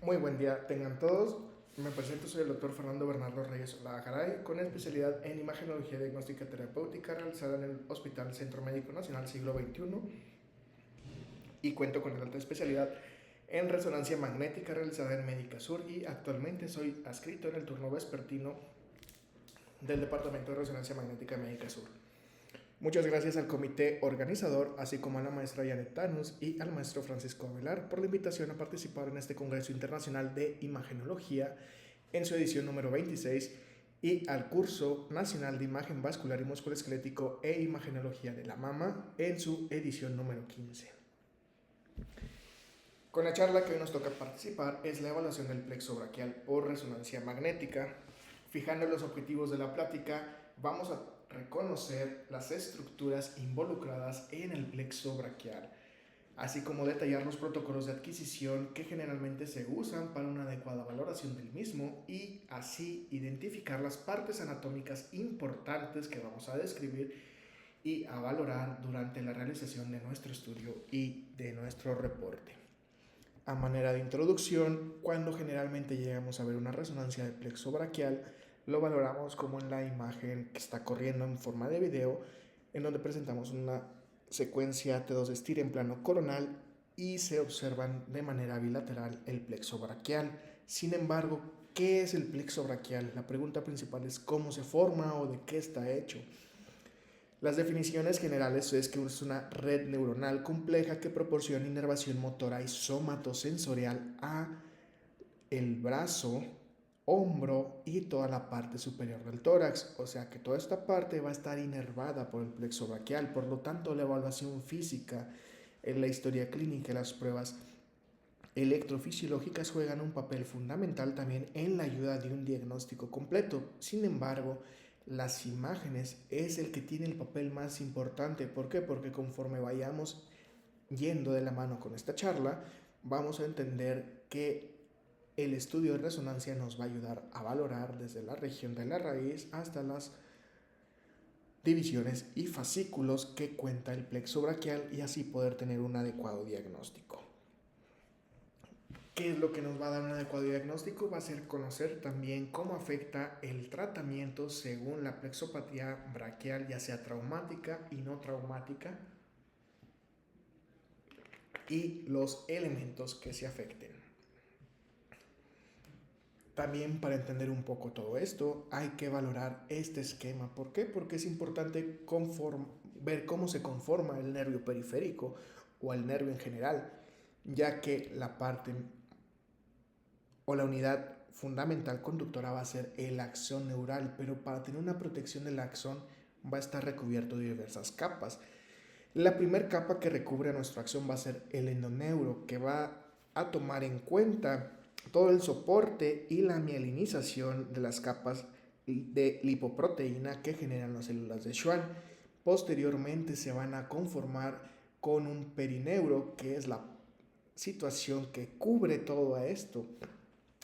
Muy buen día, tengan todos. Me presento, soy el doctor Fernando Bernardo Reyes Olagaray, con especialidad en imagenología diagnóstica terapéutica realizada en el Hospital Centro Médico Nacional Siglo XXI y cuento con la alta especialidad en resonancia magnética realizada en Médica Sur y actualmente soy adscrito en el turno vespertino del Departamento de Resonancia Magnética de Médica Sur. Muchas gracias al comité organizador, así como a la maestra Janet Tanus y al maestro Francisco Avelar por la invitación a participar en este Congreso Internacional de Imagenología en su edición número 26 y al curso nacional de Imagen Vascular y Musculoesquelético e Imagenología de la Mama en su edición número 15. Con la charla que hoy nos toca participar es la evaluación del plexo braquial por resonancia magnética. Fijando los objetivos de la plática, vamos a reconocer las estructuras involucradas en el plexo braquial, así como detallar los protocolos de adquisición que generalmente se usan para una adecuada valoración del mismo y así identificar las partes anatómicas importantes que vamos a describir y a valorar durante la realización de nuestro estudio y de nuestro reporte. A manera de introducción, cuando generalmente llegamos a ver una resonancia del plexo braquial, lo valoramos como en la imagen que está corriendo en forma de video, en donde presentamos una secuencia T2 de estira en plano coronal y se observan de manera bilateral el plexo braquial. Sin embargo, ¿qué es el plexo braquial? La pregunta principal es cómo se forma o de qué está hecho. Las definiciones generales es que es una red neuronal compleja que proporciona inervación motora y somatosensorial a el brazo, hombro y toda la parte superior del tórax. O sea que toda esta parte va a estar inervada por el plexo braquial. Por lo tanto, la evaluación física, en la historia clínica y las pruebas electrofisiológicas juegan un papel fundamental también en la ayuda de un diagnóstico completo. Sin embargo, las imágenes es el que tiene el papel más importante. ¿Por qué? Porque conforme vayamos yendo de la mano con esta charla, vamos a entender que el estudio de resonancia nos va a ayudar a valorar desde la región de la raíz hasta las divisiones y fascículos que cuenta el plexo braquial y así poder tener un adecuado diagnóstico. ¿Qué es lo que nos va a dar un adecuado diagnóstico? Va a ser conocer también cómo afecta el tratamiento según la plexopatía braquial, ya sea traumática y no traumática, y los elementos que se afecten. También para entender un poco todo esto hay que valorar este esquema. ¿Por qué? Porque es importante ver cómo se conforma el nervio periférico o el nervio en general, ya que la parte o la unidad fundamental conductora va a ser el axón neural, pero para tener una protección del axón va a estar recubierto de diversas capas. La primera capa que recubre a nuestro axón va a ser el endoneuro, que va a tomar en cuenta todo el soporte y la mielinización de las capas de lipoproteína que generan las células de Schwann. Posteriormente se van a conformar con un perineuro, que es la situación que cubre todo esto,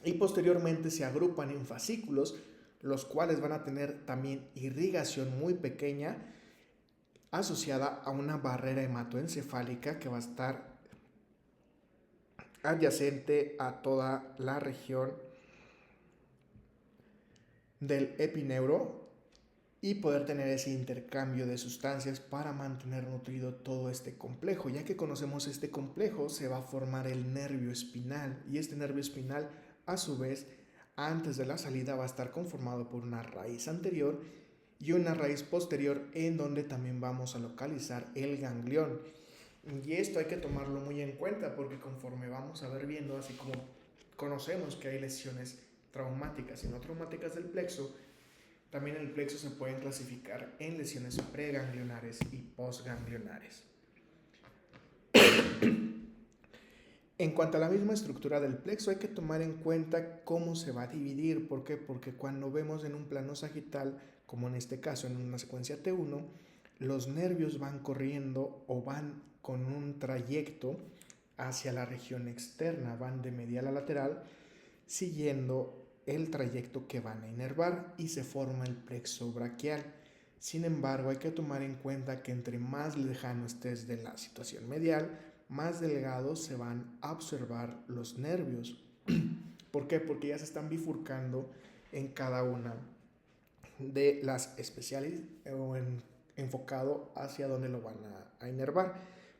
y posteriormente se agrupan en fascículos, los cuales van a tener también irrigación muy pequeña asociada a una barrera hematoencefálica que va a estar adyacente a toda la región del epineuro y poder tener ese intercambio de sustancias para mantener nutrido todo este complejo. Ya que conocemos este complejo, se va a formar el nervio espinal y este nervio espinal, a su vez, antes de la salida va a estar conformado por una raíz anterior y una raíz posterior en donde también vamos a localizar el ganglión. Y esto hay que tomarlo muy en cuenta porque conforme vamos a ver viendo, así como conocemos que hay lesiones traumáticas y no traumáticas del plexo, también el plexo se pueden clasificar en lesiones preganglionares y postganglionares. En cuanto a la misma estructura del plexo, hay que tomar en cuenta cómo se va a dividir. ¿Por qué? Porque cuando vemos en un plano sagital, como en este caso en una secuencia T1, los nervios van corriendo o van con un trayecto hacia la región externa, van de medial a lateral, siguiendo el trayecto que van a inervar y se forma el plexo braquial. Sin embargo, hay que tomar en cuenta que entre más lejano estés de la situación medial, más delgados se van a observar los nervios. ¿Por qué? Porque ya se están bifurcando en cada una de las especiales o enfocado hacia donde lo van a inervar.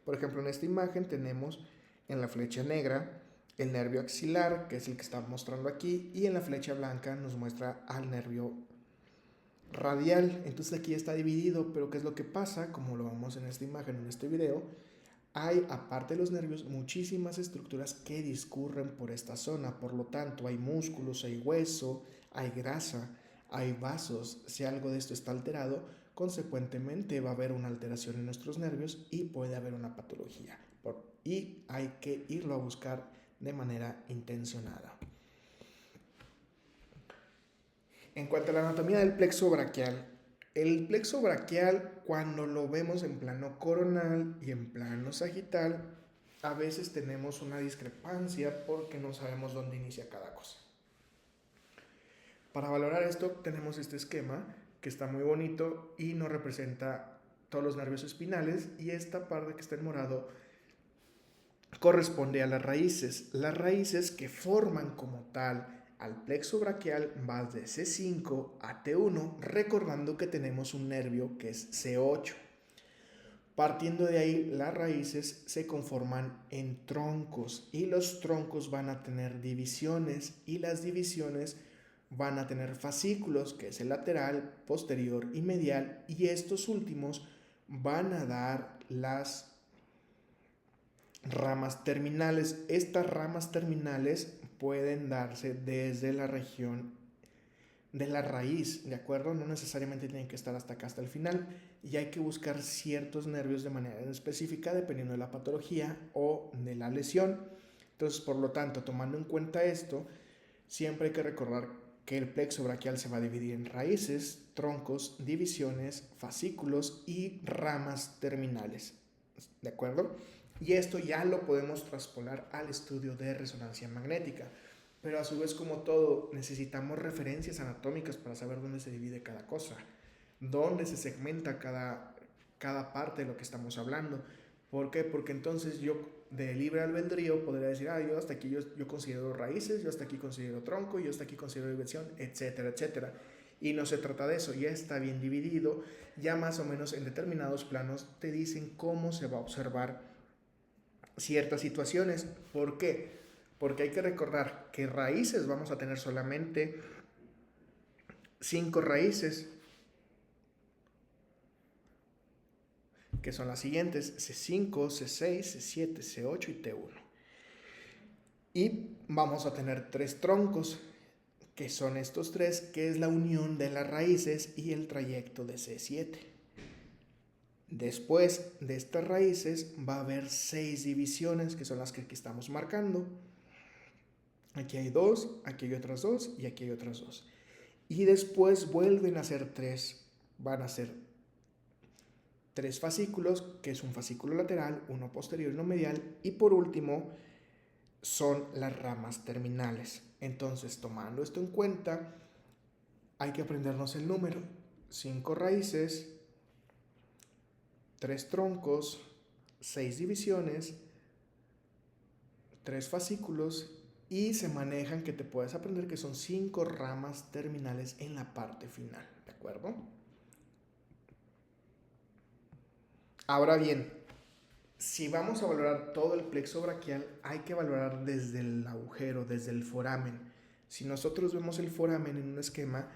Por ejemplo, en esta imagen tenemos en la flecha negra el nervio axilar, que es el que está mostrando aquí, y en la flecha blanca nos muestra al nervio radial. Entonces aquí está dividido, pero ¿qué es lo que pasa? Como lo vemos en esta imagen, en este video, hay, aparte de los nervios, muchísimas estructuras que discurren por esta zona. Por lo tanto, hay músculos, hay hueso, hay grasa, hay vasos. Si algo de esto está alterado, consecuentemente va a haber una alteración en nuestros nervios y puede haber una patología. Y hay que irlo a buscar de manera intencionada. En cuanto a la anatomía del plexo braquial, el plexo braquial, cuando lo vemos en plano coronal y en plano sagital, a veces tenemos una discrepancia porque no sabemos dónde inicia cada cosa. Para valorar esto tenemos este esquema que está muy bonito y nos representa todos los nervios espinales, y esta parte que está en morado corresponde a las raíces que forman como tal al plexo braquial va de C5 a T1, recordando que tenemos un nervio que es C8. Partiendo de ahí, las raíces se conforman en troncos, y los troncos van a tener divisiones, y las divisiones van a tener fascículos, que es el lateral, posterior y medial, y estos últimos van a dar las ramas terminales. Estas ramas terminales pueden darse desde la región de la raíz, ¿de acuerdo? No necesariamente tienen que estar hasta acá, hasta el final, y hay que buscar ciertos nervios de manera específica dependiendo de la patología o de la lesión. Entonces, por lo tanto, tomando en cuenta esto, siempre hay que recordar que el plexo braquial se va a dividir en raíces, troncos, divisiones, fascículos y ramas terminales, ¿de acuerdo? Y esto ya lo podemos traspolar al estudio de resonancia magnética. Pero a su vez, como todo, necesitamos referencias anatómicas para saber dónde se divide cada cosa, dónde se segmenta cada parte de lo que estamos hablando. ¿Por qué? Porque entonces yo de libre albedrío podría decir, yo hasta aquí yo considero raíces, yo hasta aquí considero tronco, yo hasta aquí considero división, etcétera, etcétera. Y no se trata de eso, ya está bien dividido, ya más o menos en determinados planos te dicen cómo se va a observar ciertas situaciones. ¿Por qué? Porque hay que recordar que raíces vamos a tener solamente 5 raíces, que son las siguientes: C5, C6, C7, C8 y T1. Y vamos a tener 3 troncos, que son estos 3, que es la unión de las raíces y el trayecto de C7. Después de estas raíces va a haber 6 divisiones, que son las que aquí estamos marcando. Aquí hay 2, aquí hay otras 2 y aquí hay otras 2. Y después vuelven a ser 3. Van a ser 3 fascículos, que es un fascículo lateral, uno posterior y uno medial. Y por último son las ramas terminales. Entonces, tomando esto en cuenta, hay que aprendernos el número: 5 raíces, 3 troncos, 6 divisiones, 3 fascículos, y se manejan, que te puedes aprender que son 5 ramas terminales en la parte final, ¿de acuerdo? Ahora bien, si vamos a valorar todo el plexo braquial, hay que valorar desde el agujero, desde el foramen. Si nosotros vemos el foramen en un esquema,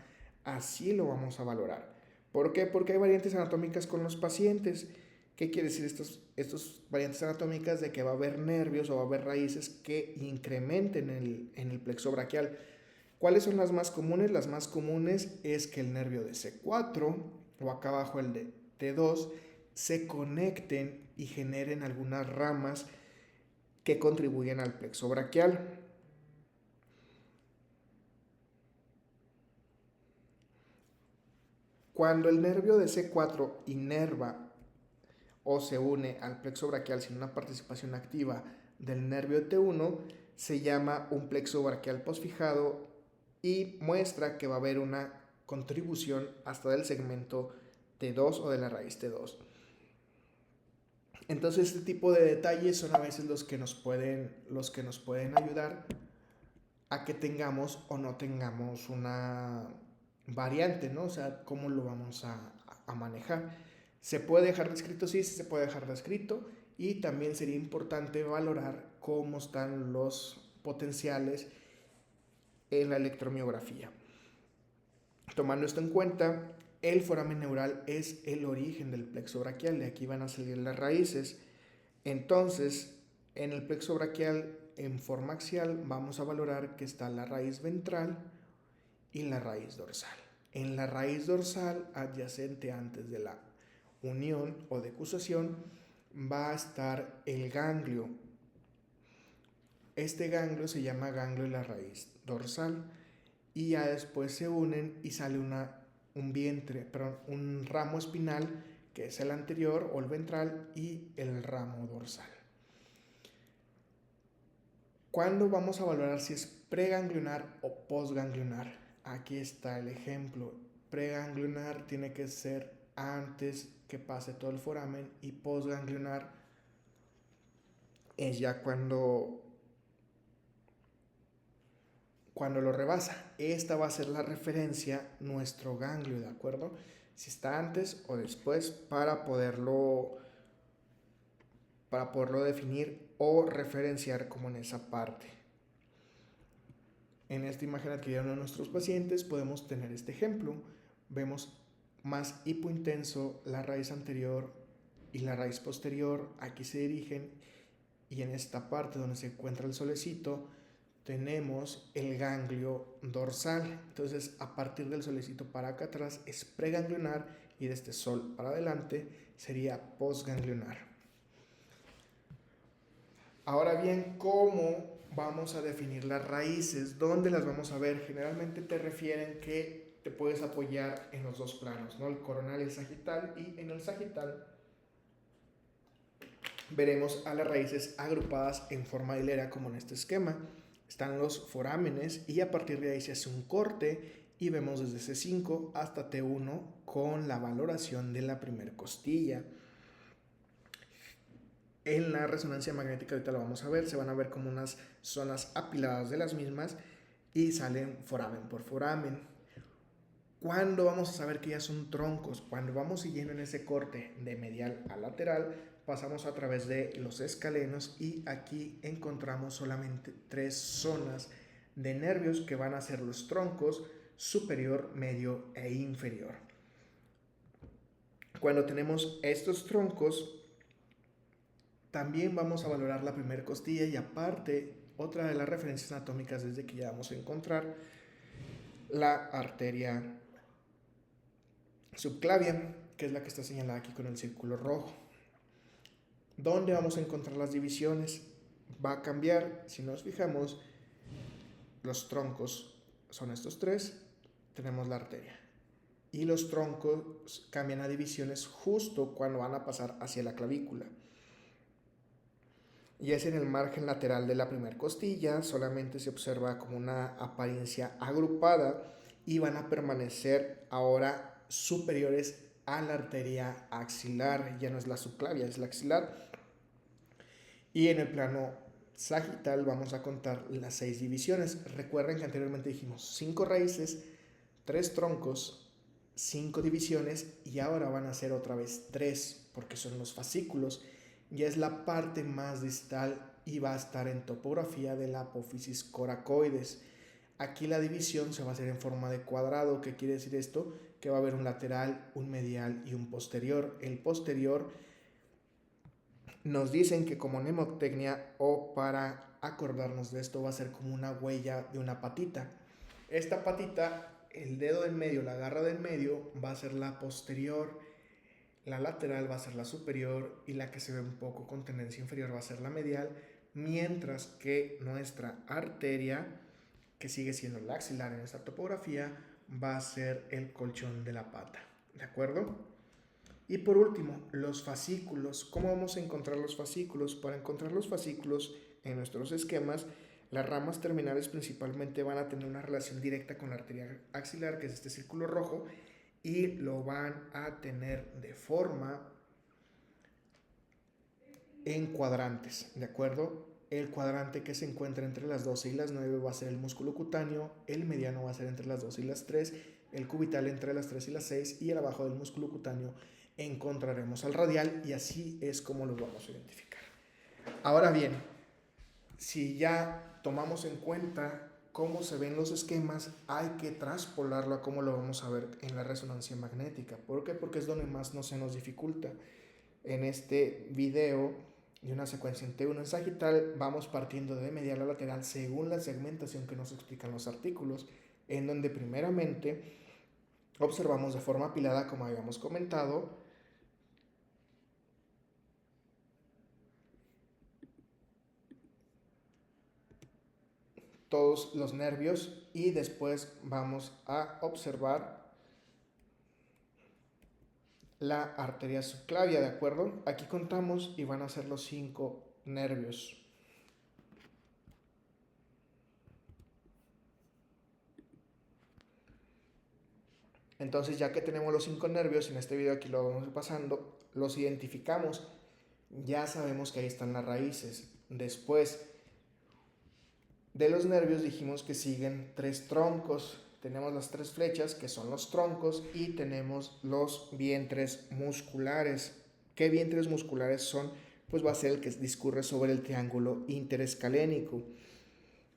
así lo vamos a valorar. ¿Por qué? Porque hay variantes anatómicas con los pacientes. ¿Qué quiere decir estos variantes anatómicas? De que va a haber nervios o va a haber raíces que incrementen en el plexo braquial. ¿Cuáles son las más comunes? Las más comunes es que el nervio de C4 o acá abajo el de T2 se conecten y generen algunas ramas que contribuyen al plexo braquial. Cuando el nervio de C4 inerva o se une al plexo braquial sin una participación activa del nervio T1, se llama un plexo braquial posfijado y muestra que va a haber una contribución hasta del segmento T2 o de la raíz T2. Entonces, este tipo de detalles son a veces los que nos pueden ayudar a que tengamos o no tengamos una variante, ¿no? O sea, cómo lo vamos a manejar. ¿Se puede dejar descrito? Sí, sí se puede dejar descrito. Y también sería importante valorar cómo están los potenciales en la electromiografía. Tomando esto en cuenta, el foramen neural es el origen del plexo braquial, de aquí van a salir las raíces. Entonces, en el plexo braquial en forma axial vamos a valorar que está la raíz ventral y la raíz dorsal. En la raíz dorsal, adyacente antes de la unión o decusación, va a estar el ganglio. Este ganglio se llama ganglio de la raíz dorsal y ya después se unen y sale un ramo espinal que es el anterior o el ventral y el ramo dorsal. ¿Cuándo vamos a valorar si es preganglionar o postganglionar? Aquí está el ejemplo. Preganglionar tiene que ser antes que pase todo el foramen y postganglionar es ya cuando lo rebasa. Esta va a ser la referencia, nuestro ganglio, ¿de acuerdo? Si está antes o después para poderlo definir o referenciar como en esa parte. En esta imagen adquirida de nuestros pacientes podemos tener este ejemplo. Vemos más hipointenso la raíz anterior y la raíz posterior. Aquí se dirigen y en esta parte donde se encuentra el solecito tenemos el ganglio dorsal. Entonces, a partir del solecito para acá atrás es preganglionar y de este sol para adelante sería postganglionar. Ahora bien, ¿cómo vamos a definir las raíces? ¿Dónde las vamos a ver? Generalmente te refieren que te puedes apoyar en los dos planos, ¿no? El coronal y el sagital, y en el sagital veremos a las raíces agrupadas en forma de hilera como en este esquema. Están los forámenes y a partir de ahí se hace un corte y vemos desde C5 hasta T1 con la valoración de la primer costilla. En la resonancia magnética, ahorita lo vamos a ver, se van a ver como unas zonas apiladas de las mismas y salen foramen por foramen. ¿Cuándo vamos a saber que ya son troncos? Cuando vamos siguiendo en ese corte de medial a lateral, pasamos a través de los escalenos y aquí encontramos solamente 3 zonas de nervios que van a ser los troncos superior, medio e inferior. Cuando tenemos estos troncos, también vamos a valorar la primera costilla y aparte, otra de las referencias anatómicas es de que ya vamos a encontrar la arteria subclavia, que es la que está señalada aquí con el círculo rojo. ¿Dónde vamos a encontrar las divisiones? Va a cambiar, si nos fijamos, los troncos son estos 3, tenemos la arteria. Y los troncos cambian a divisiones justo cuando van a pasar hacia la clavícula. Y es en el margen lateral de la primera costilla, solamente se observa como una apariencia agrupada y van a permanecer ahora superiores a la arteria axilar, ya no es la subclavia, es la axilar. Y en el plano sagital vamos a contar las 6 divisiones. Recuerden que anteriormente dijimos 5 raíces, 3 troncos, 5 divisiones y ahora van a ser otra vez 3 porque son los fascículos. Ya es la parte más distal y va a estar en topografía de la apófisis coracoides. Aquí la división se va a hacer en forma de cuadrado. ¿Qué quiere decir esto? Que va a haber un lateral, un medial y un posterior. El posterior nos dicen que como mnemotecnia o para acordarnos de esto va a ser como una huella de una patita. Esta patita, el dedo del medio, la garra del medio va a ser la posterior, la lateral va a ser la superior y la que se ve un poco con tendencia inferior va a ser la medial, mientras que nuestra arteria, que sigue siendo la axilar en esta topografía, va a ser el colchón de la pata. ¿De acuerdo? Y por último, los fascículos. ¿Cómo vamos a encontrar los fascículos? Para encontrar los fascículos en nuestros esquemas, las ramas terminales principalmente van a tener una relación directa con la arteria axilar, que es este círculo rojo, y lo van a tener de forma en cuadrantes, ¿de acuerdo? el cuadrante que se encuentra entre las 12 y las 9 va a ser el músculo cutáneo, el mediano va a ser entre las 12 y las 3, el cubital entre las 3 y las 6 y abajo del músculo cutáneo encontraremos al radial y así es como los vamos a identificar. Ahora bien, si ya tomamos en cuenta cómo se ven los esquemas, hay que traspolarlo a cómo lo vamos a ver en la resonancia magnética. ¿Por qué? Porque es donde más no se nos dificulta. En este video de una secuencia en T1 en sagital vamos partiendo de medial a lateral según la segmentación que nos explican los artículos, en donde primeramente observamos de forma apilada, como habíamos comentado, todos los nervios y después vamos a observar la arteria subclavia, ¿de acuerdo? Aquí contamos y van a ser los 5 nervios. Entonces, ya que tenemos los 5 nervios, en este video aquí lo vamos pasando, los identificamos, ya sabemos que ahí están las raíces. Después de los nervios dijimos que siguen 3 troncos. Tenemos las 3 flechas que son los troncos y tenemos los vientres musculares. ¿Qué vientres musculares son? Pues va a ser el que discurre sobre el triángulo interescalénico.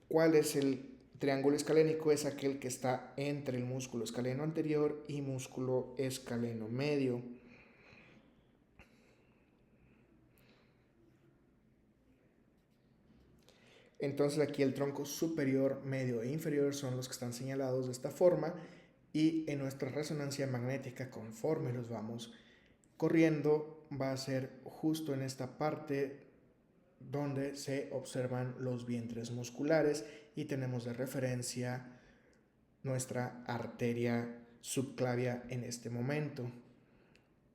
¿Cuál es el triángulo escalénico? Es aquel que está entre el músculo escaleno anterior y músculo escaleno medio. Entonces aquí el tronco superior, medio e inferior son los que están señalados de esta forma y en nuestra resonancia magnética, conforme los vamos corriendo, va a ser justo en esta parte donde se observan los vientres musculares y tenemos de referencia nuestra arteria subclavia en este momento.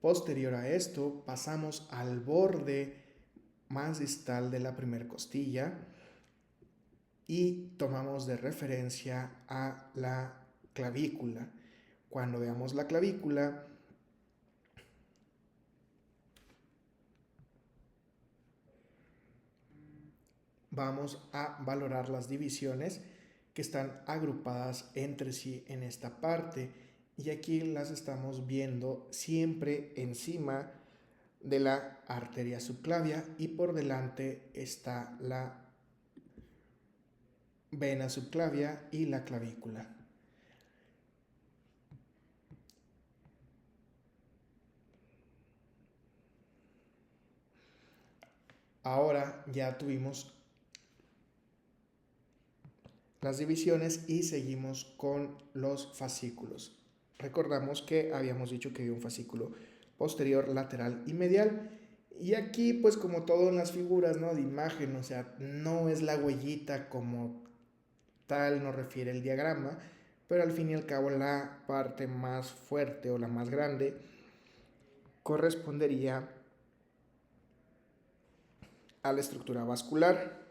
Posterior a esto pasamos al borde más distal de la primera costilla y tomamos de referencia a la clavícula. Cuando veamos la clavícula, vamos a valorar las divisiones que están agrupadas entre sí en esta parte y aquí las estamos viendo siempre encima de la arteria subclavia y por delante está la vena subclavia y la clavícula. Ahora ya tuvimos las divisiones y seguimos con los fascículos. Recordamos que habíamos dicho que había un fascículo posterior, lateral y medial. Y aquí, pues como todo en las figuras, ¿no?, de imagen, o sea, no es la huellita como tal, nos refiere el diagrama, pero al fin y al cabo la parte más fuerte o la más grande correspondería a la estructura vascular,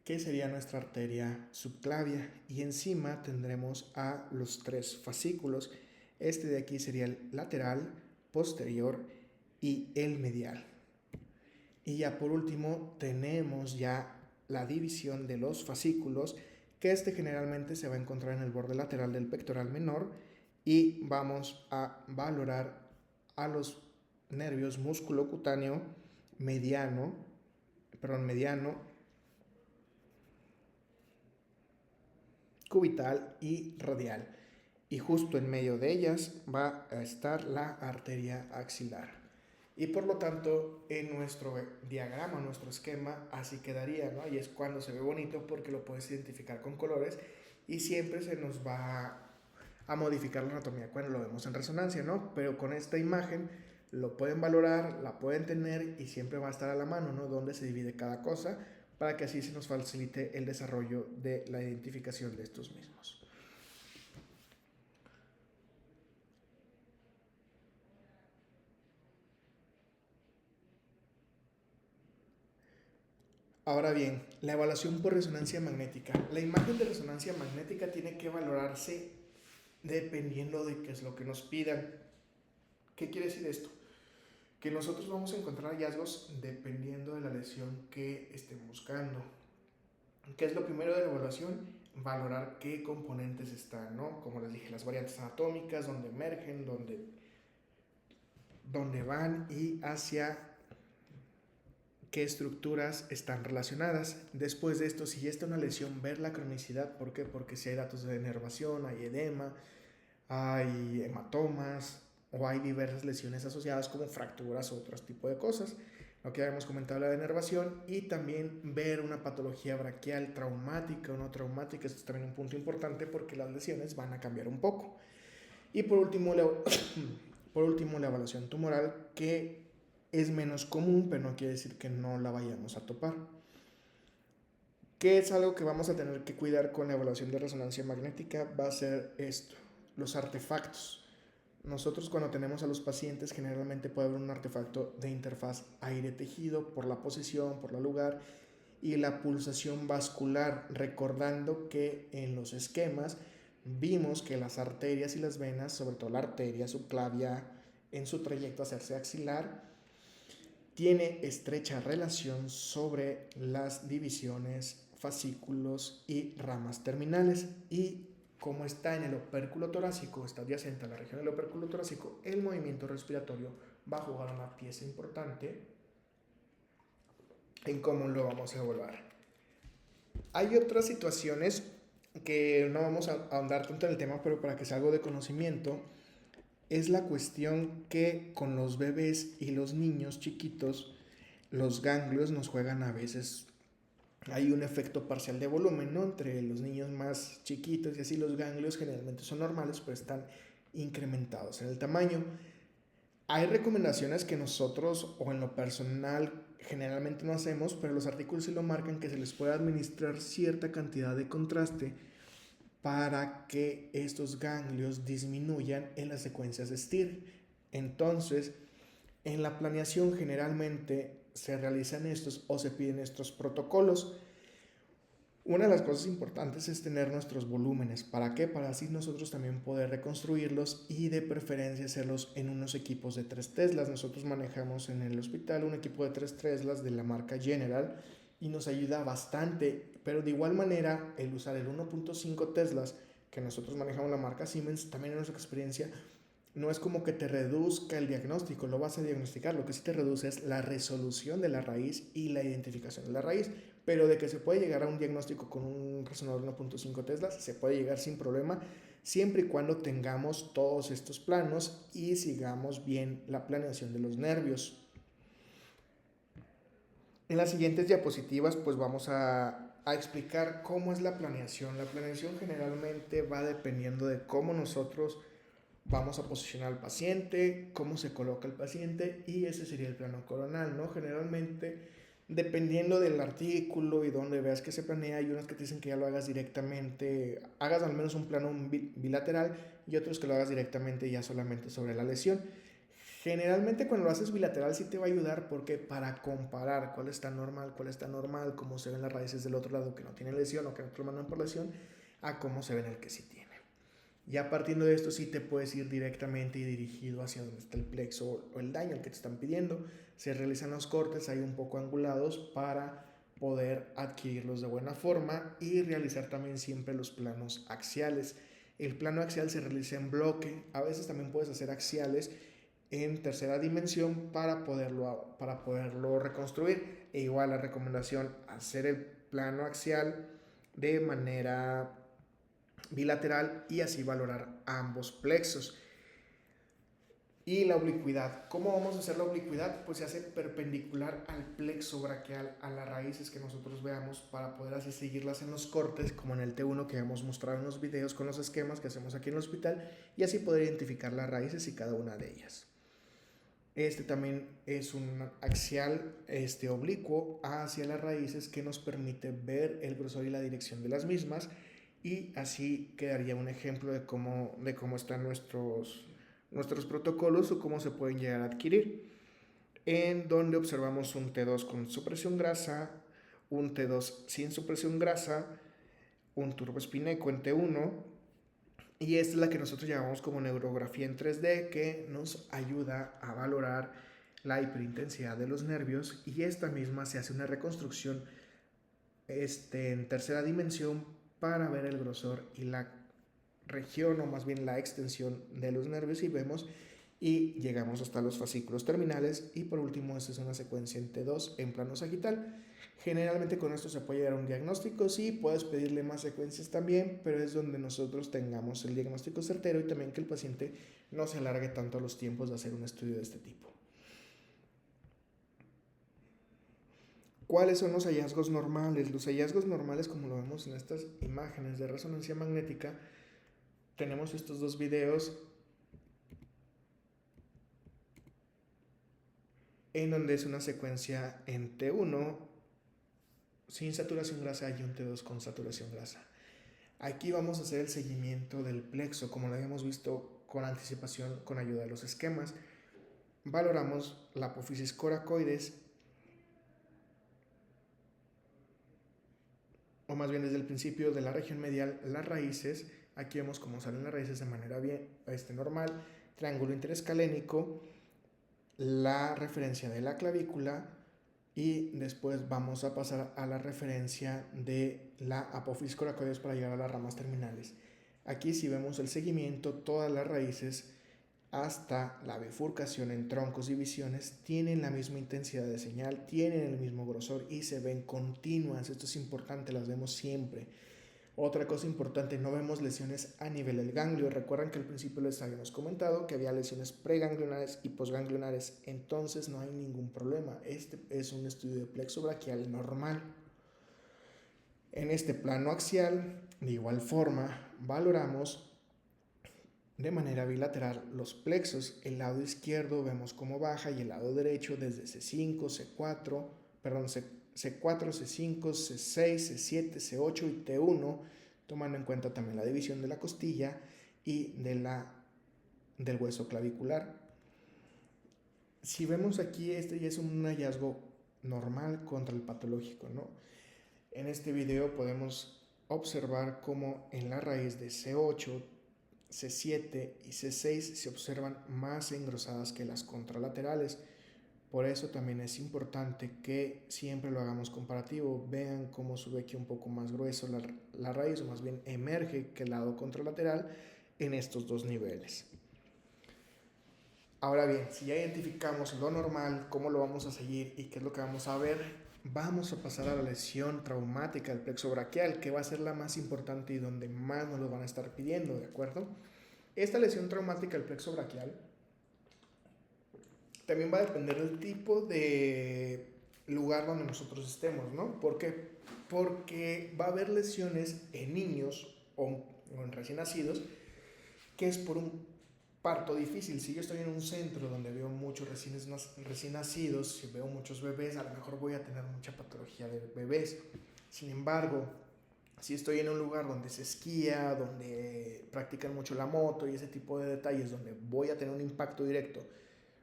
que sería nuestra arteria subclavia, y encima tendremos a los 3 fascículos. Este de aquí sería el lateral, posterior y el medial. Y ya por último tenemos ya la división de los fascículos, que este generalmente se va a encontrar en el borde lateral del pectoral menor, y vamos a valorar a los nervios músculo cutáneo, mediano, cubital y radial. Y justo en medio de ellas va a estar la arteria axilar. Y por lo tanto, en nuestro diagrama, nuestro esquema, así quedaría, ¿no? Y es cuando se ve bonito porque lo puedes identificar con colores y siempre se nos va a modificar la anatomía cuando lo vemos en resonancia, ¿no? Pero con esta imagen lo pueden valorar, la pueden tener y siempre va a estar a la mano, ¿no?, donde se divide cada cosa, para que así se nos facilite el desarrollo de la identificación de estos mismos. Ahora bien, la evaluación por resonancia magnética. La imagen de resonancia magnética tiene que valorarse dependiendo de qué es lo que nos pidan. ¿Qué quiere decir esto? que nosotros vamos a encontrar hallazgos dependiendo de la lesión que estén buscando. ¿Qué es lo primero de la evaluación? Valorar qué componentes están, ¿no? Como les dije, las variantes anatómicas, dónde emergen, dónde van y hacia qué estructuras están relacionadas. Después de esto, si ya está una lesión, ver la cronicidad. ¿Por qué? Porque si hay datos de denervación, hay edema, hay hematomas o hay diversas lesiones asociadas como fracturas o otros tipos de cosas. Lo que habíamos comentado, la denervación, y también ver una patología braquial traumática o no traumática. Esto es también un punto importante porque las lesiones van a cambiar un poco. Y por último, la evaluación tumoral, que es menos común, pero no quiere decir que no la vayamos a topar. ¿Qué es algo que vamos a tener que cuidar con la evaluación de resonancia magnética? Va a ser esto, los artefactos. Nosotros cuando tenemos a los pacientes generalmente puede haber un artefacto de interfaz aire-tejido por la posición, por el lugar y la pulsación vascular, recordando que en los esquemas vimos que las arterias y las venas, sobre todo la arteria subclavia en su trayecto hacia el axilar, tiene estrecha relación sobre las divisiones, fascículos y ramas terminales, y como está en el opérculo torácico, está adyacente a la región del opérculo torácico, el movimiento respiratorio va a jugar una pieza importante en cómo lo vamos a evaluar. Hay otras situaciones que no vamos a ahondar tanto en el tema, pero para que sea algo de conocimiento, es la cuestión que con los bebés y los niños chiquitos, los ganglios nos juegan a veces. Hay un efecto parcial de volumen, ¿no? Entre los niños más chiquitos y así los ganglios generalmente son normales, pero están incrementados en el tamaño. Hay recomendaciones que nosotros o en lo personal generalmente no hacemos, pero los artículos sí lo marcan, que se les puede administrar cierta cantidad de contraste para que estos ganglios disminuyan en las secuencias de STIR. Entonces, en la planeación generalmente se realizan estos o se piden estos protocolos. Una de las cosas importantes es tener nuestros volúmenes. ¿Para qué? Para así nosotros también poder reconstruirlos y de preferencia hacerlos en unos equipos de 3 Teslas. Nosotros manejamos en el hospital un equipo de 3 Teslas de la marca General y nos ayuda bastante, pero de igual manera el usar el 1.5 Teslas que nosotros manejamos la marca Siemens, también en nuestra experiencia, no es como que te reduzca el diagnóstico, lo vas a diagnosticar, lo que sí te reduce es la resolución de la raíz y la identificación de la raíz, pero de que se puede llegar a un diagnóstico con un resonador 1.5 Tesla, se puede llegar sin problema, siempre y cuando tengamos todos estos planos y sigamos bien la planeación de los nervios. En las siguientes diapositivas pues vamos a explicar cómo es la planeación. La planeación generalmente va dependiendo de cómo nosotros vamos a posicionar al paciente, cómo se coloca el paciente, y ese sería el plano coronal, ¿no? Generalmente, dependiendo del artículo y dónde veas que se planea, hay unos que te dicen que ya lo hagas directamente, hagas al menos un plano bilateral, y otros que lo hagas directamente ya solamente sobre la lesión. Generalmente cuando lo haces bilateral sí te va a ayudar porque para comparar cuál está normal, cómo se ven las raíces del otro lado que no tiene lesión o que no te lo mandan por lesión, a cómo se ven el que sí tiene. Ya partiendo de esto sí te puedes ir directamente y dirigido hacia donde está el plexo o el daño al que te están pidiendo. Se realizan los cortes ahí un poco angulados para poder adquirirlos de buena forma y realizar también siempre los planos axiales. El plano axial se realiza en bloque, a veces también puedes hacer axiales en tercera dimensión para poderlo reconstruir. E igual la recomendación, hacer el plano axial de manera bilateral y así valorar ambos plexos. Y la oblicuidad. ¿Cómo vamos a hacer la oblicuidad? Pues se hace perpendicular al plexo braquial, a las raíces que nosotros veamos, para poder así seguirlas en los cortes, como en el T1 que hemos mostrado en los videos con los esquemas que hacemos aquí en el hospital, y así poder identificar las raíces y cada una de ellas. Este también es un axial oblicuo hacia las raíces que nos permite ver el grosor y la dirección de las mismas, y así quedaría un ejemplo de cómo están nuestros protocolos o cómo se pueden llegar a adquirir, en donde observamos un T2 con supresión grasa, un T2 sin supresión grasa, un turboespineco en T1, y esta es la que nosotros llamamos como neurografía en 3D, que nos ayuda a valorar la hiperintensidad de los nervios, y esta misma se hace una reconstrucción en tercera dimensión para ver el grosor y la región, o más bien la extensión de los nervios, y vemos y llegamos hasta los fascículos terminales. Y por último, esta es una secuencia en T2 en plano sagital. Generalmente con esto se puede llegar a un diagnóstico. Sí, puedes pedirle más secuencias también, pero es donde nosotros tengamos el diagnóstico certero y también que el paciente no se alargue tanto los tiempos de hacer un estudio de este tipo. ¿Cuáles son los hallazgos normales? Los hallazgos normales, como lo vemos en estas imágenes de resonancia magnética, tenemos estos dos videos en donde es una secuencia en T1 sin saturación grasa y un T2 con saturación grasa. Aquí vamos a hacer el seguimiento del plexo, como lo habíamos visto con anticipación con ayuda de los esquemas. Valoramos la apófisis coracoides, o más bien desde el principio de la región medial, las raíces. Aquí vemos cómo salen las raíces de manera bien normal, triángulo interescalénico, la referencia de la clavícula, y después vamos a pasar a la referencia de la apófisis coracoides para llegar a las ramas terminales. Aquí si vemos el seguimiento, todas las raíces hasta la bifurcación en troncos y visiones tienen la misma intensidad de señal, tienen el mismo grosor y se ven continuas. Esto es importante, las vemos siempre. Otra cosa importante, no vemos lesiones a nivel del ganglio. Recuerdan que al principio les habíamos comentado que había lesiones preganglionares y posganglionares, entonces no hay ningún problema. Este es un estudio de plexo braquial normal. En este plano axial, de igual forma, valoramos de manera bilateral los plexos. El lado izquierdo vemos cómo baja y el lado derecho desde C5, C4, C5, C6, C7, C8 y T1, tomando en cuenta también la división de la costilla y del hueso clavicular. Si vemos aquí, este ya es un hallazgo normal contra el patológico, ¿no? En este video podemos observar cómo en la raíz de C8, C7 y C6 se observan más engrosadas que las contralaterales. Por eso también es importante que siempre lo hagamos comparativo. Vean cómo sube aquí un poco más grueso la raíz, o más bien emerge que el lado contralateral en estos dos niveles. Ahora bien, si ya identificamos lo normal, cómo lo vamos a seguir y qué es lo que vamos a ver, vamos a pasar a la lesión traumática del plexo braquial, que va a ser la más importante y donde más nos lo van a estar pidiendo, ¿de acuerdo? Esta lesión traumática del plexo braquial también va a depender del tipo de lugar donde nosotros estemos, ¿no? ¿Por qué? Porque va a haber lesiones en niños o en recién nacidos que es por un parto difícil. Si yo estoy en un centro donde veo muchos recién nacidos, si veo muchos bebés, a lo mejor voy a tener mucha patología de bebés. Sin embargo, si estoy en un lugar donde se esquía, donde practican mucho la moto y ese tipo de detalles, donde voy a tener un impacto directo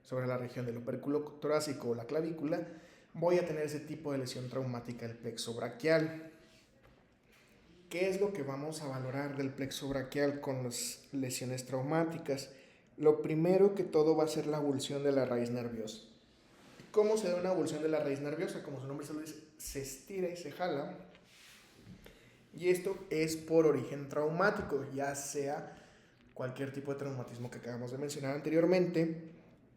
sobre la región del opérculo torácico o la clavícula, voy a tener ese tipo de lesión traumática del plexo braquial. ¿Qué es lo que vamos a valorar del plexo braquial con las lesiones traumáticas? Lo primero que todo va a ser la avulsión de la raíz nerviosa. ¿Cómo se da una avulsión de la raíz nerviosa? Como su nombre se lo dice, se estira y se jala. Y esto es por origen traumático, ya sea cualquier tipo de traumatismo que acabamos de mencionar anteriormente,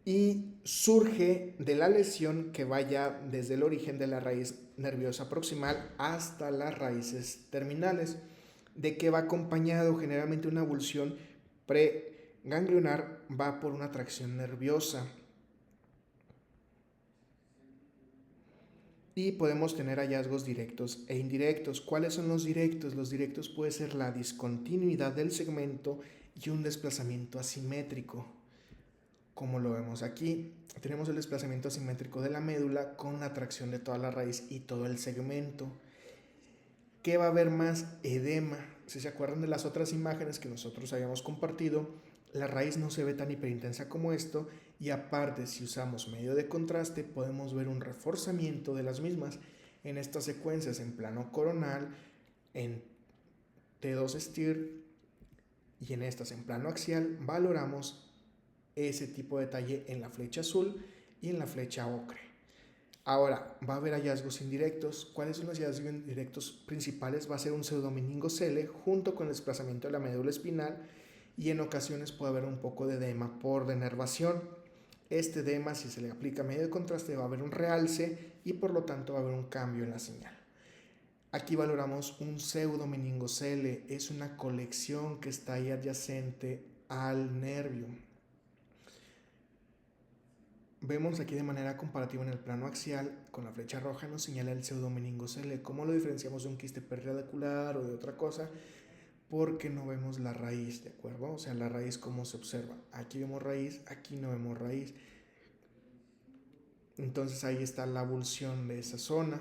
y surge de la lesión que vaya desde el origen de la raíz nerviosa proximal hasta las raíces terminales, de que va acompañado generalmente una avulsión preganglionar, va por una tracción nerviosa. Y podemos tener hallazgos directos e indirectos. ¿Cuáles son los directos? Los directos puede ser la discontinuidad del segmento y un desplazamiento asimétrico. Como lo vemos aquí, tenemos el desplazamiento asimétrico de la médula con la tracción de toda la raíz y todo el segmento. ¿Qué va a haber más? Edema. Si se acuerdan de las otras imágenes que nosotros habíamos compartido, la raíz no se ve tan hiperintensa como esto, y aparte, si usamos medio de contraste, podemos ver un reforzamiento de las mismas en estas secuencias en plano coronal, en T2 STIR, y en estas en plano axial valoramos ese tipo de detalle en la flecha azul y en la flecha ocre. Ahora, va a haber hallazgos indirectos. ¿Cuáles son los hallazgos indirectos principales? Va a ser un pseudomeningocele junto con el desplazamiento de la médula espinal y en ocasiones puede haber un poco de edema por denervación. Este edema, si se le aplica medio de contraste, va a haber un realce y por lo tanto va a haber un cambio en la señal. Aquí valoramos un pseudomeningocele, es una colección que está ahí adyacente al nervio. Vemos aquí de manera comparativa en el plano axial, con la flecha roja nos señala el pseudomeningocele. ¿Cómo lo diferenciamos de un quiste perradicular o de otra cosa? Porque no vemos la raíz, ¿de acuerdo? O sea, la raíz, ¿cómo se observa? Aquí vemos raíz, aquí no vemos raíz. Entonces ahí está la avulsión de esa zona.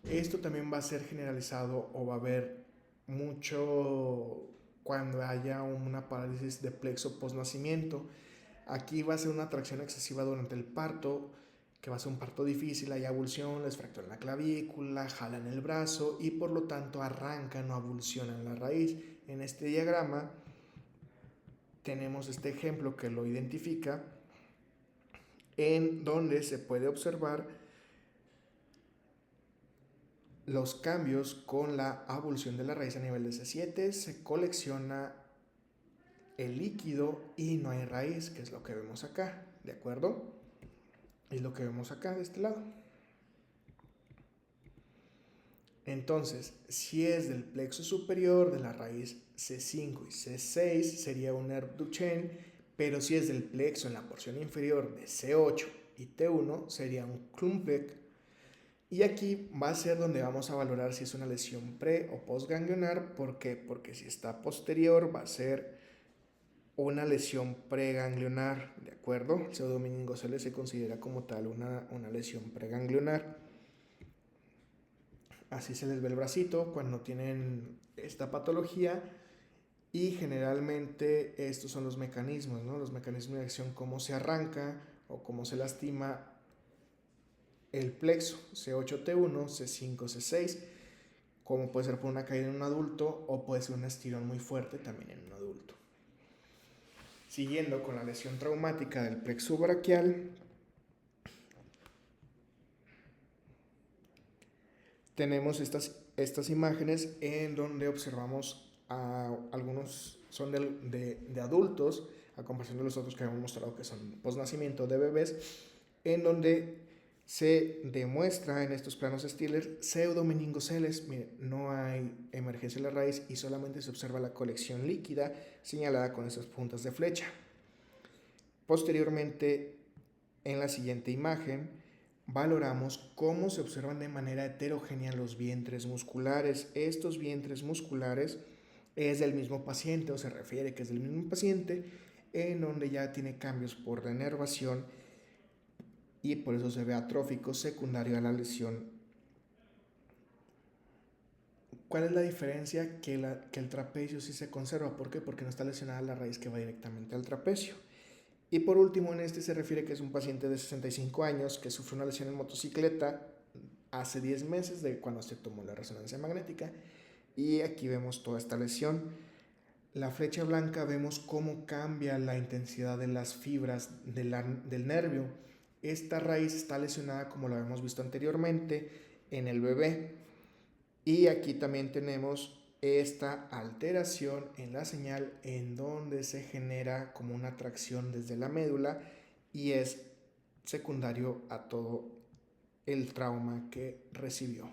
Esto también va a ser generalizado o va a haber mucho cuando haya una parálisis de plexo postnacimiento. Aquí va a ser una tracción excesiva durante el parto, que va a ser un parto difícil, hay avulsión, les fracturan la clavícula, jalan el brazo y por lo tanto arrancan o avulsionan la raíz. En este diagrama tenemos este ejemplo que lo identifica, en donde se puede observar los cambios con la avulsión de la raíz a nivel de C7, se colecciona el líquido y no hay raíz, que es lo que vemos acá, ¿de acuerdo? Es lo que vemos acá de este lado. Entonces, si es del plexo superior de la raíz C5 y C6, sería un nerve Duchenne, pero si es del plexo en la porción inferior de C8 y T1, sería un Klumpek. Y aquí va a ser donde vamos a valorar si es una lesión pre o postganglionar. ¿Por qué? Porque si está posterior va a ser una lesión preganglionar, ¿de acuerdo? El pseudomeningocele se considera como tal una lesión preganglionar. Así se les ve el bracito cuando tienen esta patología y generalmente estos son los mecanismos, ¿no? Los mecanismos de acción, cómo se arranca o cómo se lastima el plexo, C8-T1, C5-C6, como puede ser por una caída en un adulto o puede ser un estirón muy fuerte también en un adulto. Siguiendo con la lesión traumática del plexo braquial, tenemos estas imágenes en donde observamos a algunos son de adultos, a comparación de los otros que habíamos mostrado que son postnacimiento de bebés, en donde se demuestra en estos planos Stiller pseudomeningoceles. Miren, no hay emergencia de la raíz y solamente se observa la colección líquida señalada con esas puntas de flecha. Posteriormente, en la siguiente imagen, valoramos cómo se observan de manera heterogénea los vientres musculares. Estos vientres musculares es del mismo paciente, o se refiere que es del mismo paciente, en donde ya tiene cambios por denervación y por eso se ve atrófico secundario a la lesión. ¿Cuál es la diferencia? Que el trapecio sí se conserva. ¿Por qué? Porque no está lesionada la raíz que va directamente al trapecio. Y por último, en este se refiere que es un paciente de 65 años que sufrió una lesión en motocicleta hace 10 meses de cuando se tomó la resonancia magnética. Y aquí vemos toda esta lesión. La flecha blanca vemos cómo cambia la intensidad de las fibras del nervio. Esta raíz está lesionada como lo habíamos visto anteriormente en el bebé. Y aquí también tenemos esta alteración en la señal en donde se genera como una tracción desde la médula y es secundario a todo el trauma que recibió.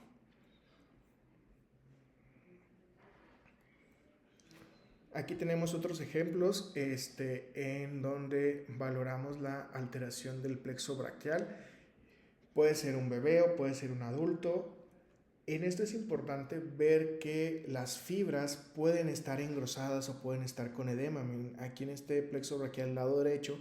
Aquí tenemos otros ejemplos en donde valoramos la alteración del plexo braquial. Puede ser un bebé o puede ser un adulto. En esto es importante ver que las fibras pueden estar engrosadas o pueden estar con edema. Aquí en este plexo braquial al lado derecho,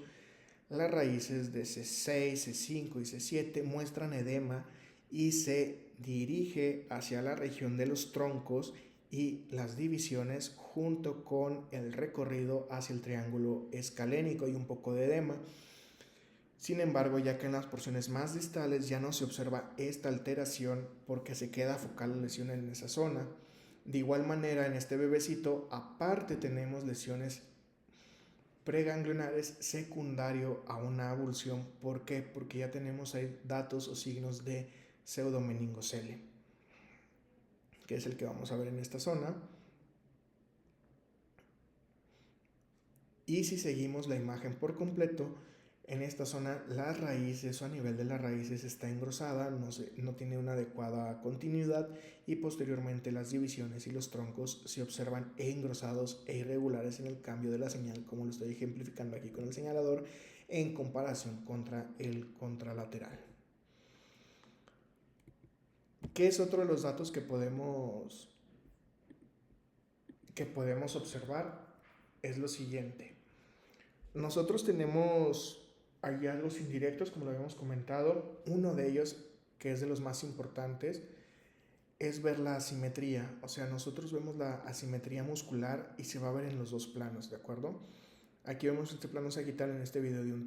las raíces de C6, C5 y C7 muestran edema y se dirige hacia la región de los troncos y las divisiones junto con el recorrido hacia el triángulo escalénico y un poco de edema. Sin embargo, ya que en las porciones más distales ya no se observa esta alteración porque se queda focal la lesión en esa zona. De igual manera, en este bebecito, aparte tenemos lesiones preganglionar es secundario a una avulsión. ¿Por qué? Porque ya tenemos ahí datos o signos de pseudomeningocele, que es el que vamos a ver en esta zona. Y si seguimos la imagen por completo, en esta zona las raíces o a nivel de las raíces está engrosada, no tiene una adecuada continuidad, y posteriormente las divisiones y los troncos se observan engrosados e irregulares en el cambio de la señal, como lo estoy ejemplificando aquí con el señalador, en comparación contra el contralateral. ¿Qué es otro de los datos que podemos observar? Es lo siguiente. Nosotros tenemos hallazgos indirectos, como lo habíamos comentado. Uno de ellos, que es de los más importantes, es ver la asimetría. O sea, nosotros vemos la asimetría muscular y se va a ver en los dos planos, ¿de acuerdo? Aquí vemos este plano sagital en este video de un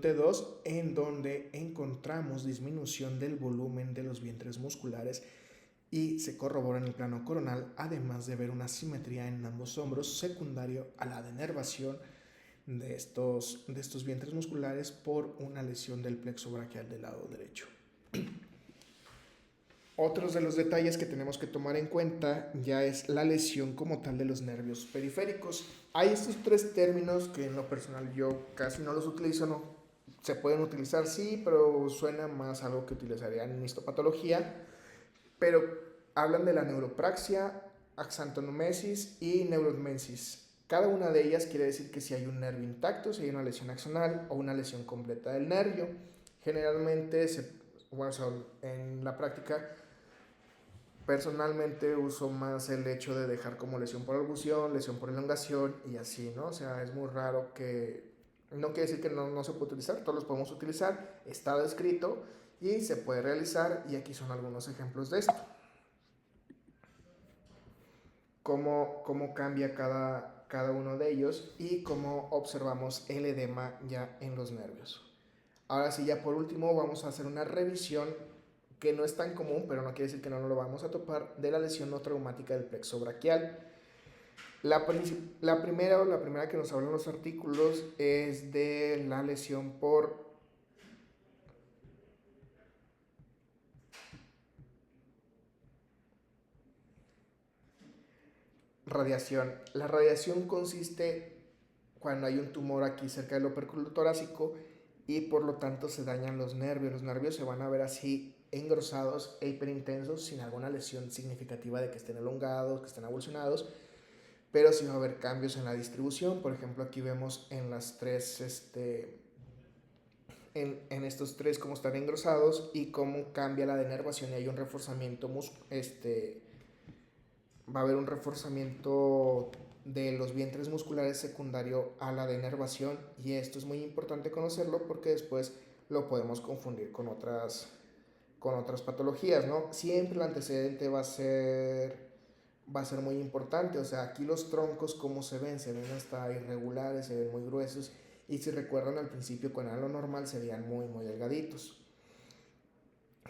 T2, en donde encontramos disminución del volumen de los vientres musculares y se corrobora en el plano coronal, además de ver una simetría en ambos hombros secundario a la denervación de estos vientres musculares por una lesión del plexo braquial del lado derecho. Otros de los detalles que tenemos que tomar en cuenta ya es la lesión como tal de los nervios periféricos. Hay estos tres términos que en lo personal yo casi no los utilizo, no se pueden utilizar, sí, pero suena más algo que utilizaría en histopatología, pero hablan de la neuropraxia, axantonomesis y neurogmesis. Cada una de ellas quiere decir que si hay un nervio intacto, si hay una lesión axonal o una lesión completa del nervio. Generalmente, en la práctica, personalmente uso más el hecho de dejar como lesión por abducción, lesión por elongación y así, ¿no? O sea, es muy raro que... No quiere decir que no se puede utilizar, todos los podemos utilizar, está descrito y se puede realizar, y aquí son algunos ejemplos de esto. Cómo cambia cada uno de ellos y cómo observamos el edema ya en los nervios. Ahora sí, ya por último vamos a hacer una revisión que no es tan común, pero no quiere decir que no lo vamos a topar, de la lesión no traumática del plexo braquial. La primera que nos hablan los artículos es de la lesión por radiación. La radiación consiste cuando hay un tumor aquí cerca del opérculo torácico y por lo tanto se dañan los nervios. Los nervios se van a ver así engrosados e hiperintensos sin alguna lesión significativa de que estén elongados, que estén avulsionados, pero sí va a haber cambios en la distribución. Por ejemplo, aquí vemos en las tres, en estos tres cómo están engrosados y cómo cambia la denervación y hay un reforzamiento va a haber un reforzamiento de los vientres musculares secundario a la denervación, y esto es muy importante conocerlo porque después lo podemos confundir con otras patologías, ¿no? Siempre el antecedente va a ser muy importante. O sea, aquí los troncos, ¿cómo se ven? Se ven hasta irregulares, se ven muy gruesos, y si recuerdan al principio con lo normal serían muy muy delgaditos.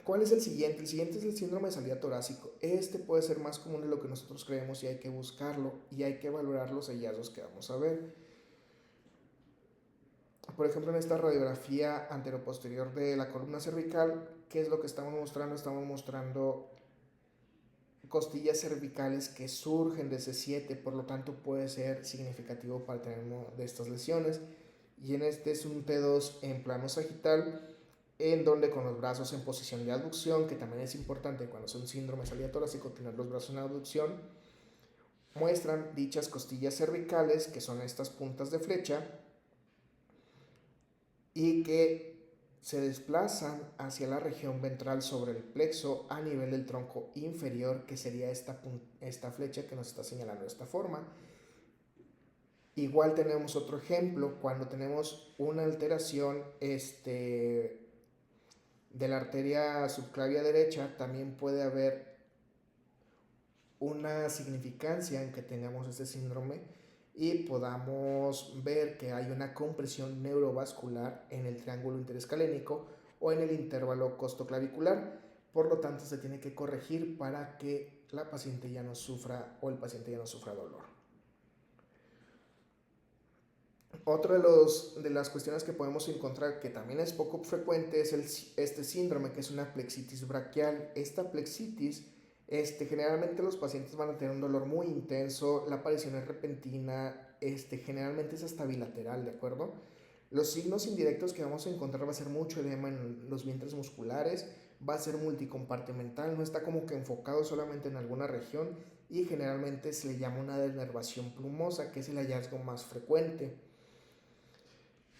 ¿Cuál es el siguiente? El siguiente es el síndrome de salida torácico. Este puede ser más común de lo que nosotros creemos y hay que buscarlo y hay que valorar los hallazgos que vamos a ver. Por ejemplo, en esta radiografía anteroposterior de la columna cervical, ¿qué es lo que estamos mostrando? Estamos mostrando costillas cervicales que surgen de C7, por lo tanto puede ser significativo para tener una de estas lesiones. Y en este es un T2 en plano sagital, en donde con los brazos en posición de abducción, que también es importante cuando es un síndrome de salida torácico tener los brazos en abducción, muestran dichas costillas cervicales, que son estas puntas de flecha, y que se desplazan hacia la región ventral sobre el plexo a nivel del tronco inferior, que sería esta flecha que nos está señalando de esta forma. Igual tenemos otro ejemplo cuando tenemos una alteración de la arteria subclavia derecha. También puede haber una significancia en que tengamos este síndrome y podamos ver que hay una compresión neurovascular en el triángulo interescalénico o en el intervalo costoclavicular. Por lo tanto, se tiene que corregir para que la paciente ya no sufra o el paciente ya no sufra dolor. Otra de las cuestiones que podemos encontrar que también es poco frecuente es este síndrome, que es una plexitis braquial. Esta plexitis, generalmente los pacientes van a tener un dolor muy intenso, la aparición es repentina, generalmente es hasta bilateral, ¿de acuerdo? Los signos indirectos que vamos a encontrar va a ser mucho edema en los vientres musculares, va a ser multicompartimental, no está como que enfocado solamente en alguna región y generalmente se le llama una denervación plumosa, que es el hallazgo más frecuente.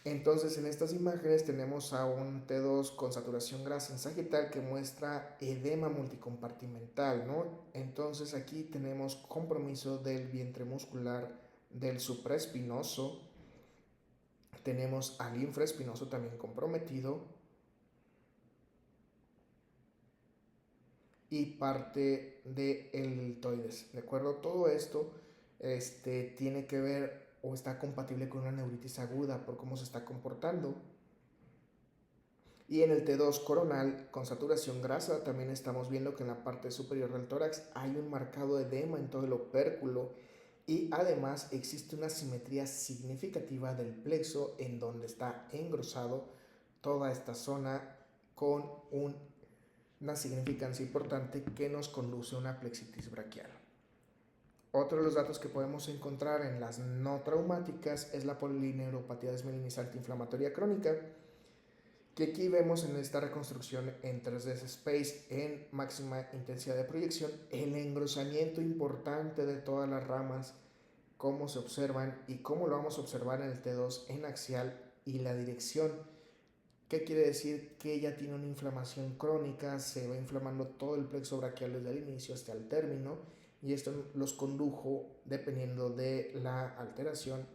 Entonces en estas imágenes tenemos a un T2 con saturación grasa en sagital que muestra edema multicompartimental, ¿no? Entonces aquí tenemos compromiso del vientre muscular del supraespinoso, tenemos al infraespinoso también comprometido y parte del deltoides, ¿de acuerdo? Todo esto tiene que ver o está compatible con una neuritis aguda por cómo se está comportando. Y en el T2 coronal con saturación grasa también estamos viendo que en la parte superior del tórax hay un marcado edema en todo el opérculo y además existe una simetría significativa del plexo en donde está engrosado toda esta zona con una significancia importante que nos conduce a una plexitis braquial. Otro de los datos que podemos encontrar en las no traumáticas es la polineuropatía desmielinizante inflamatoria crónica, que aquí vemos en esta reconstrucción en 3D Space en máxima intensidad de proyección el engrosamiento importante de todas las ramas, cómo se observan y cómo lo vamos a observar en el T2 en axial y la dirección. ¿Qué quiere decir? Que ya tiene una inflamación crónica, se va inflamando todo el plexo braquial desde el inicio hasta el término y esto los condujo, dependiendo de la alteración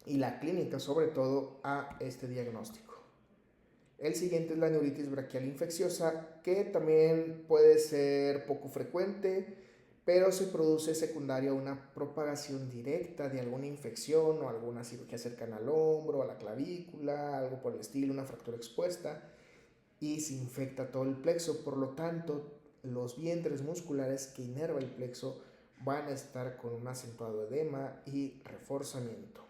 y la clínica sobre todo, a este diagnóstico. El siguiente es la neuritis braquial infecciosa, que también puede ser poco frecuente, pero se produce secundario a una propagación directa de alguna infección o alguna cirugía cercana al hombro, a la clavícula, algo por el estilo, una fractura expuesta, y se infecta todo el plexo. Por lo tanto, los vientres musculares que inerva el plexo van a estar con un acentuado edema y reforzamiento.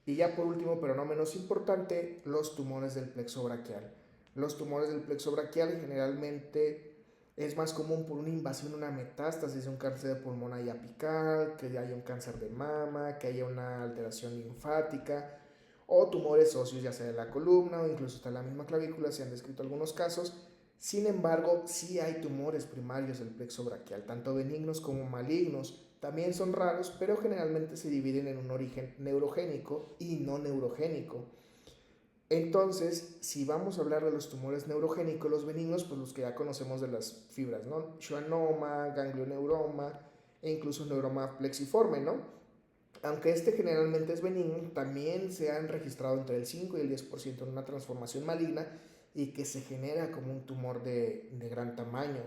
Y ya por último, pero no menos importante, los tumores del plexo braquial. Los tumores del plexo braquial generalmente es más común por una invasión, una metástasis de un cáncer de pulmón apical, que haya un cáncer de mama, que haya una alteración linfática o tumores óseos, ya sea de la columna o incluso hasta la misma clavícula, se han descrito algunos casos. Sin embargo, sí hay tumores primarios del plexo braquial, tanto benignos como malignos. También son raros, pero generalmente se dividen en un origen neurogénico y no neurogénico. Entonces, si vamos a hablar de los tumores neurogénicos, los benignos, pues los que ya conocemos de las fibras, ¿no? Schwannoma, ganglioneuroma e incluso neuroma plexiforme, ¿no? Aunque generalmente es benigno, también se han registrado entre el 5 y el 10% en una transformación maligna y que se genera como un tumor de gran tamaño.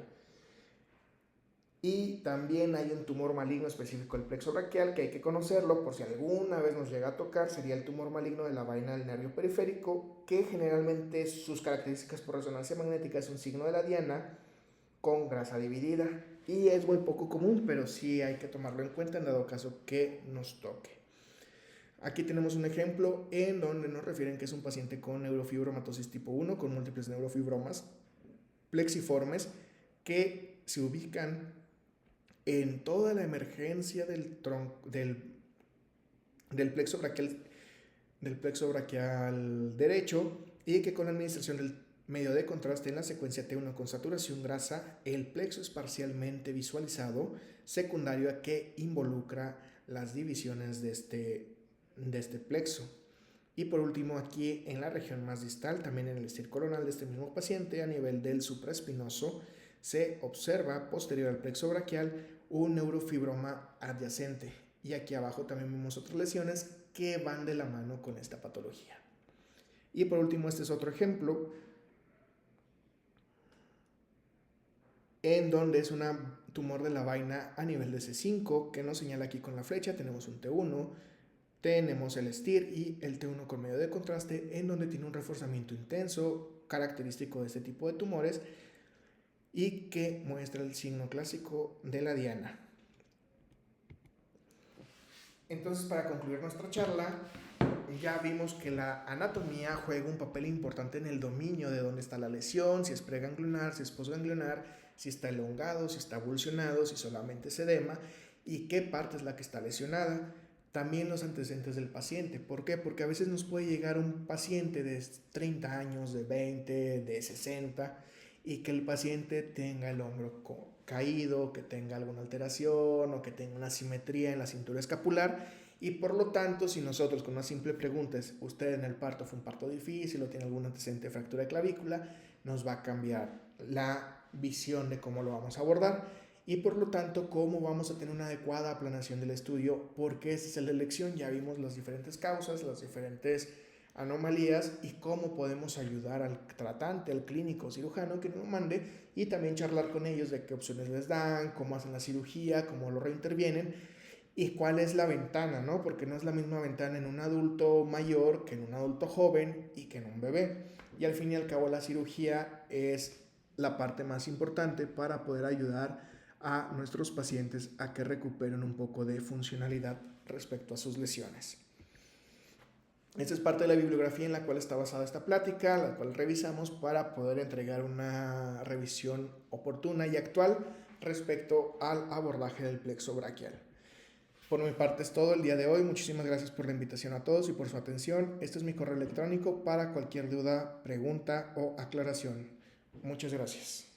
Y también hay un tumor maligno específico del plexo braquial que hay que conocerlo por si alguna vez nos llega a tocar. Sería el tumor maligno de la vaina del nervio periférico, que generalmente sus características por resonancia magnética es un signo de la diana con grasa dividida. Y es muy poco común, pero sí hay que tomarlo en cuenta en dado caso que nos toque. Aquí tenemos un ejemplo en donde nos refieren que es un paciente con neurofibromatosis tipo 1, con múltiples neurofibromas plexiformes que se ubican en toda la emergencia del plexo braquial derecho, y que con la administración del medio de contraste en la secuencia T1 con saturación grasa, el plexo es parcialmente visualizado, secundario a que involucra las divisiones de este plexo. Y por último, aquí en la región más distal, también en el estir coronal de este mismo paciente, a nivel del supraespinoso, se observa posterior al plexo braquial un neurofibroma adyacente. Y aquí abajo también vemos otras lesiones que van de la mano con esta patología. Y por último, este es otro ejemplo en donde es un tumor de la vaina a nivel de C5, que nos señala aquí con la flecha. Tenemos un T1, tenemos el STIR y el T1 con medio de contraste, en donde tiene un reforzamiento intenso, característico de este tipo de tumores, y que muestra el signo clásico de la diana. Entonces, para concluir nuestra charla, ya vimos que la anatomía juega un papel importante en el dominio de dónde está la lesión, si es preganglionar, si es postganglionar, si está elongado, si está avulsionado, si solamente es edema y qué parte es la que está lesionada. También los antecedentes del paciente. ¿Por qué? Porque a veces nos puede llegar un paciente de 30 años, de 20, de 60 y que el paciente tenga el hombro caído, que tenga alguna alteración o que tenga una asimetría en la cintura escapular. Y por lo tanto, si nosotros con una simple pregunta es, ¿usted en el parto fue un parto difícil o tiene algún antecedente de fractura de clavícula? Nos va a cambiar la visión de cómo lo vamos a abordar y por lo tanto cómo vamos a tener una adecuada planeación del estudio, porque ese es el de elección. Ya vimos las diferentes causas, las diferentes anomalías y cómo podemos ayudar al tratante, al clínico cirujano que nos lo mande y también charlar con ellos de qué opciones les dan, cómo hacen la cirugía, cómo lo reintervienen y cuál es la ventana, ¿no? Porque no es la misma ventana en un adulto mayor que en un adulto joven y que en un bebé. Y al fin y al cabo la cirugía es la parte más importante para poder ayudar a nuestros pacientes a que recuperen un poco de funcionalidad respecto a sus lesiones. Esta es parte de la bibliografía en la cual está basada esta plática, la cual revisamos para poder entregar una revisión oportuna y actual respecto al abordaje del plexo braquial. Por mi parte es todo el día de hoy. Muchísimas gracias por la invitación a todos y por su atención. Este es mi correo electrónico para cualquier duda, pregunta o aclaración. Muchas gracias.